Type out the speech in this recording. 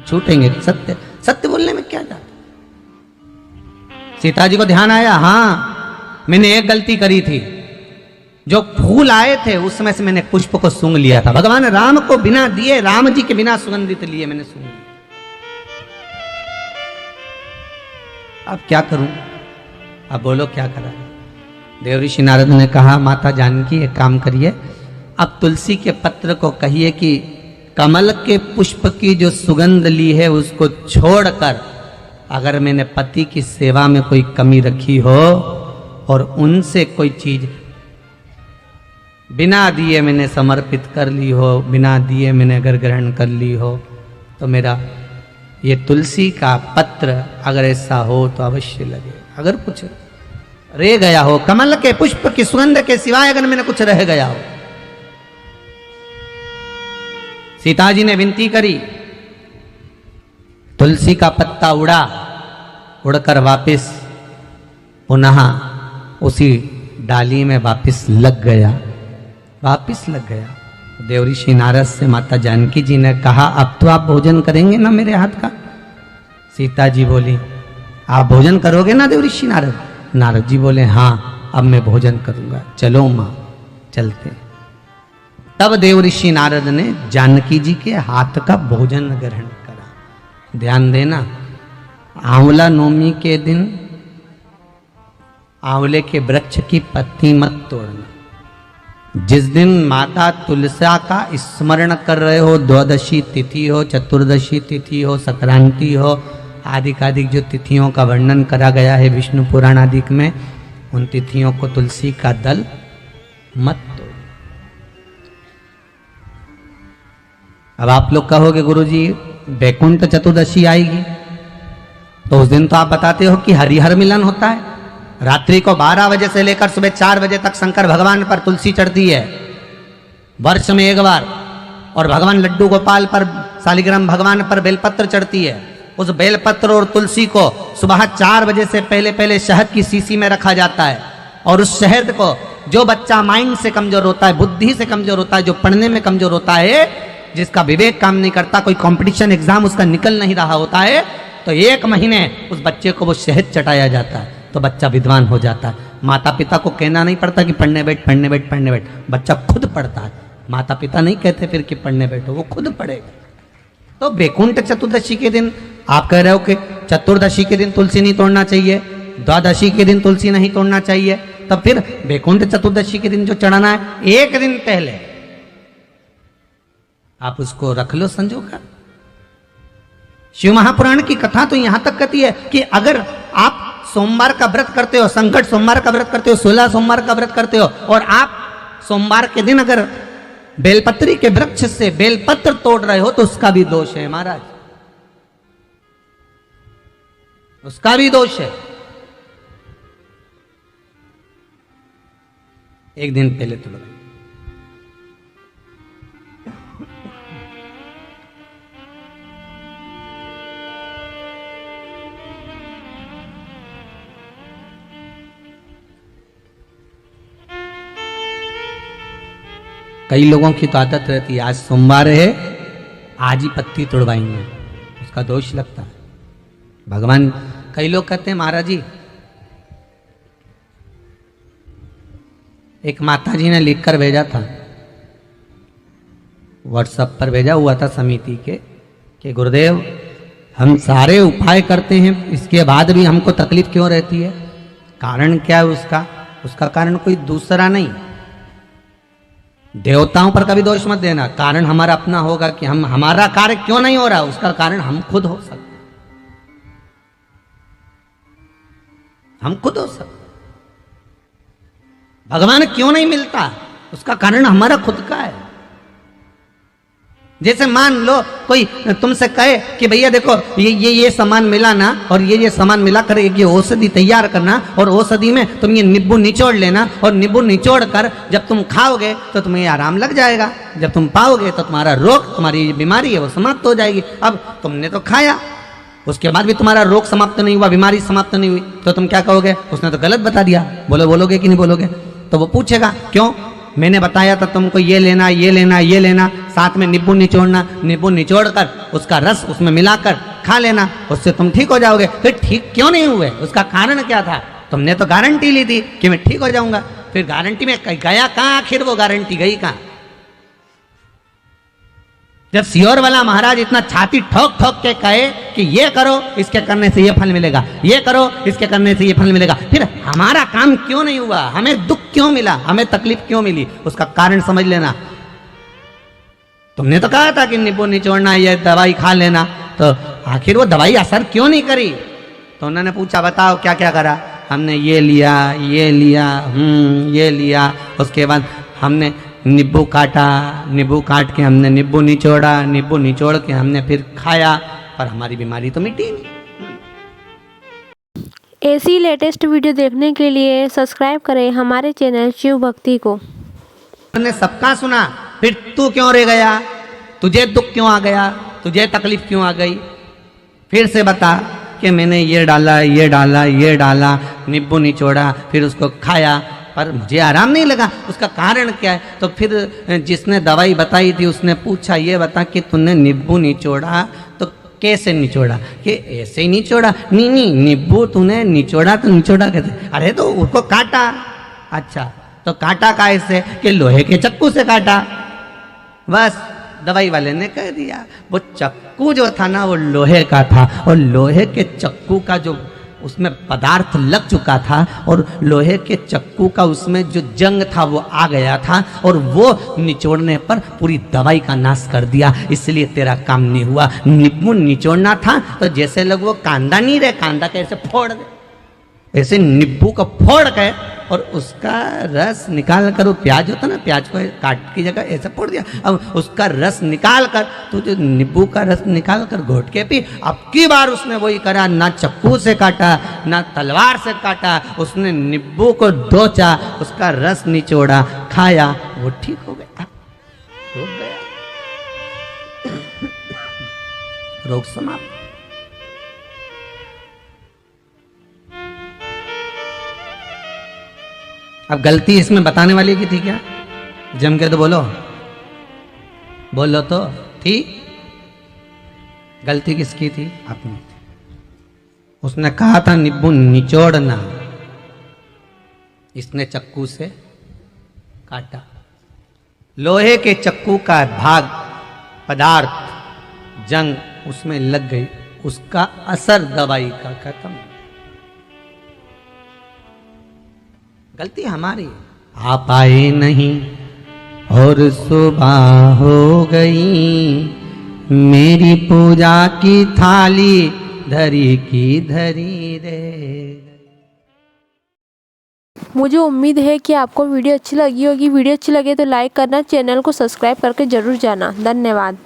छूटेंगे। सत्य सत्य बोलने में क्या जाता। सीता जी को ध्यान आया, हाँ मैंने एक गलती करी थी, जो फूल आए थे उसमें से मैंने पुष्प को सूंघ लिया था। भगवान राम को बिना दिए, राम जी के बिना सुगंधित लिए मैंने सूंघ लिया। अब क्या करूं, अब बोलो क्या करा। देवऋषि नारद ने कहा, माता जानकी एक काम करिए, अब तुलसी के पत्र को कहिए कि कमल के पुष्प की जो सुगंध ली है उसको छोड़कर अगर मैंने पति की सेवा में कोई कमी रखी हो और उनसे कोई चीज बिना दिए मैंने समर्पित कर ली हो, बिना दिए मैंने अगर ग्रहण कर ली हो, तो मेरा ये तुलसी का पत्र अगर ऐसा हो तो अवश्य लगे। अगर कुछ रह गया हो, कमल के पुष्प की सुगंध के सिवाय अगर मैंने कुछ रह गया हो। सीता जी ने विनती करी, तुलसी का पत्ता उड़ा, उड़कर वापस पुनः उसी डाली में वापस लग गया, वापस लग गया। देवऋषि नारद से माता जानकी जी ने कहा, अब तो आप भोजन करेंगे ना मेरे हाथ का। सीता जी बोली, आप भोजन करोगे ना देवऋषि नारद। नारद जी बोले, हाँ अब मैं भोजन करूंगा, चलो मां चलते। तब देवऋषि नारद ने जानकी जी के हाथ का भोजन ग्रहण करा। ध्यान देना, आंवला नवमी के दिन आंवले के वृक्ष की पत्ती मत तोड़ना। जिस दिन माता तुलसा का स्मरण कर रहे हो, द्वादशी तिथि हो, चतुर्दशी तिथि हो, संक्रांति हो, आदिकादिक जो तिथियों का वर्णन करा गया है विष्णु पुराण आदिक में, उन तिथियों को तुलसी का दल मत तोड़ो। अब आप लोग कहोगे गुरुजी वैकुंठ चतुर्दशी आएगी, तो उस दिन तो आप बताते हो कि हरिहर मिलन होता है। रात्रि को 12 बजे से लेकर सुबह 4 बजे तक शंकर भगवान पर तुलसी चढ़ती है, वर्ष में एक बार। और भगवान लड्डू गोपाल पर, शालिग्राम भगवान पर बेलपत्र चढ़ती है। उस बेलपत्र और तुलसी को सुबह 4 बजे से पहले पहले शहद की शीशी में रखा जाता है। और उस शहद को जो बच्चा माइंड से कमजोर होता है, बुद्धि से कमजोर होता है, जो पढ़ने में कमजोर होता है, जिसका विवेक काम नहीं करता, कोई कंपटीशन एग्जाम उसका निकल नहीं रहा होता है, तो 1 महीने उस बच्चे को वो शहद चटाया जाता है, तो बच्चा विद्वान हो जाता है। माता पिता को कहना नहीं पड़ता कि पढ़ने बैठ पढ़ने बैठ पढ़ने बैठ, बच्चा खुद पढ़ता है। माता पिता नहीं कहते फिर कि पढ़ने बैठो, वो खुद पढ़ेगा। तो वैकुंठ चतुर्दशी के दिन आप कह रहे हो कि चतुर्दशी के दिन तुलसी नहीं तोड़ना चाहिए, द्वादशी के दिन तुलसी नहीं तोड़ना चाहिए, तब फिर वैकुंठ चतुर्दशी के दिन जो चढ़ाना है 1 दिन पहले आप उसको रख लो संजोकर। शिव महापुराण की कथा तो यहां तक कहती है कि अगर आप सोमवार का व्रत करते हो, संकट सोमवार का व्रत करते हो, 16 सोमवार का व्रत करते हो, और आप सोमवार के दिन अगर बेलपत्री के वृक्ष से बेलपत्र तोड़ रहे हो, तो उसका भी दोष है महाराज, उसका भी दोष है। 1 दिन पहले तोड़। कई लोगों की तो आदत रहती है, आज सोमवार है आज ही पत्ती तोड़वाएंगे, उसका दोष लगता है। भगवान, कई लोग कहते हैं महाराज जी, एक माता जी ने लिखकर भेजा था, व्हाट्सएप पर भेजा हुआ था समिति के, कि गुरुदेव हम सारे उपाय करते हैं, इसके बाद भी हमको तकलीफ क्यों रहती है, कारण क्या है उसका? उसका कारण कोई दूसरा नहीं, देवताओं पर कभी दोष मत देना, कारण हमारा अपना होगा कि हम, हमारा कार्य क्यों नहीं हो रहा, उसका कारण हम खुद हो सकते, हम खुद हो सकते। भगवान क्यों नहीं मिलता, उसका कारण हमारा खुद का है। जैसे मान लो कोई तुमसे कहे कि भैया देखो ये सामान मिला ना, और ये सामान मिला कर ये औषधि तैयार करना, और औषधि में तुम ये नींबू निचोड़ लेना, और नींबू निचोड़ कर जब तुम खाओगे तो तुम्हें आराम लग जाएगा, जब तुम पाओगे तो तुम्हारा रोग, तुम्हारी बीमारी है वो समाप्त हो जाएगी। अब तुमने तो खाया, उसके बाद भी तुम्हारा रोग समाप्त नहीं हुआ, बीमारी समाप्त नहीं हुई, तो तुम क्या कहोगे? उसने तो गलत बता दिया, बोलोगे कि नहीं बोलोगे? तो वो पूछेगा क्यों, मैंने बताया था तुमको ये लेना ये लेना ये लेना, साथ में नींबू निचोड़ना, नींबू निचोड़ कर उसका रस उसमें मिलाकर खा लेना, उससे तुम ठीक हो जाओगे। फिर ठीक क्यों नहीं हुए, उसका कारण क्या था? तुमने तो गारंटी ली थी कि मैं ठीक हो जाऊंगा, फिर गारंटी में गया कहाँ? आखिर वो गारंटी गई कहाँ? जब सियोर वाला महाराज इतना छाती ठोक ठोक के कहे कि ये करो इसके करने से ये फल मिलेगा, ये करो इसके करने से ये फल मिलेगा, फिर हमारा काम क्यों नहीं हुआ? हमें दुख क्यों मिला? हमें तकलीफ क्यों मिली? उसका कारण समझ लेना। तुमने तो कहा था कि नींबू निचोड़ना, ये दवाई खा लेना, तो आखिर वो दवाई असर क्यों नहीं करी? तो उन्होंने पूछा बताओ क्या क्या करा? हमने ये लिया ये लिया ये लिया, उसके बाद हमने नींबू काटा, नींबू काट के हमने नींबू निचोड़ा, नींबू निचोड़ के हमने फिर खाया, पर हमारी बीमारी तो मिटी नहीं। ऐसी लेटेस्ट वीडियो देखने के लिए सब्सक्राइब करें हमारे चैनल शिव भक्ति को। हमने सबका सुना, फिर तू क्यों रह गया? तुझे दुख क्यों आ गया? तुझे तकलीफ क्यों आ गई? फिर से बता कि मैंने ये डाला ये डाला ये डाला, नींबू निचोड़ा, फिर उसको खाया, पर मुझे आराम नहीं लगा। उसका कारण क्या है? तो फिर जिसने दवाई बताई थी उसने पूछा ये बता कि तूने नींबू निचोड़ा तो कैसे निचोड़ा? कि ऐसे ही निचोड़ा। नहीं नहीं, नींबू तूने निचोड़ा तो निचोड़ा कैसे? अरे तो उसको काटा। अच्छा, तो काटा कैसे? कि लोहे के चक्कू से काटा। बस दवाई वाले ने कह दिया वो चक्कू जो था ना वो लोहे का था, और लोहे के चक्कू का जो उसमें पदार्थ लग चुका था, और लोहे के चक्कू का उसमें जो जंग था वो आ गया था, और वो निचोड़ने पर पूरी दवाई का नाश कर दिया, इसलिए तेरा काम नहीं हुआ। नींबू निचोड़ना था तो जैसे लोग वो कांदा नहीं रहे, कांदा कैसे फोड़ दे, ऐसे नींबू को फोड़ के और उसका रस निकाल कर, वो प्याज होता ना, प्याज को काट की जगह ऐसे फोड़ दिया, अब उसका रस निकाल कर, तो जो नींबू का रस निकाल कर घोट के पी। अब की बार उसने वही करा, ना चक्कू से काटा ना तलवार से काटा, उसने नींबू को डोचा, उसका रस निचोड़ा, खाया, वो ठीक हो गया, हो गया, रोग समाप्त। अब गलती इसमें बताने वाले की थी क्या? जम के तो बोलो, बोलो तो थी। गलती किसकी थी? अपनी। उसने कहा था नींबू निचोड़ना, इसने चक्कू से काटा। लोहे के चक्कू का भाग पदार्थ जंग उसमें लग गई, उसका असर दवाई का खत्म। गलती हमारी। आप आए नहीं और सुबह हो गई, मेरी पूजा की थाली धरी की धरी रे। मुझे उम्मीद है कि आपको वीडियो अच्छी लगी होगी। वीडियो अच्छी लगे तो लाइक करना, चैनल को सब्सक्राइब करके जरूर जाना। धन्यवाद।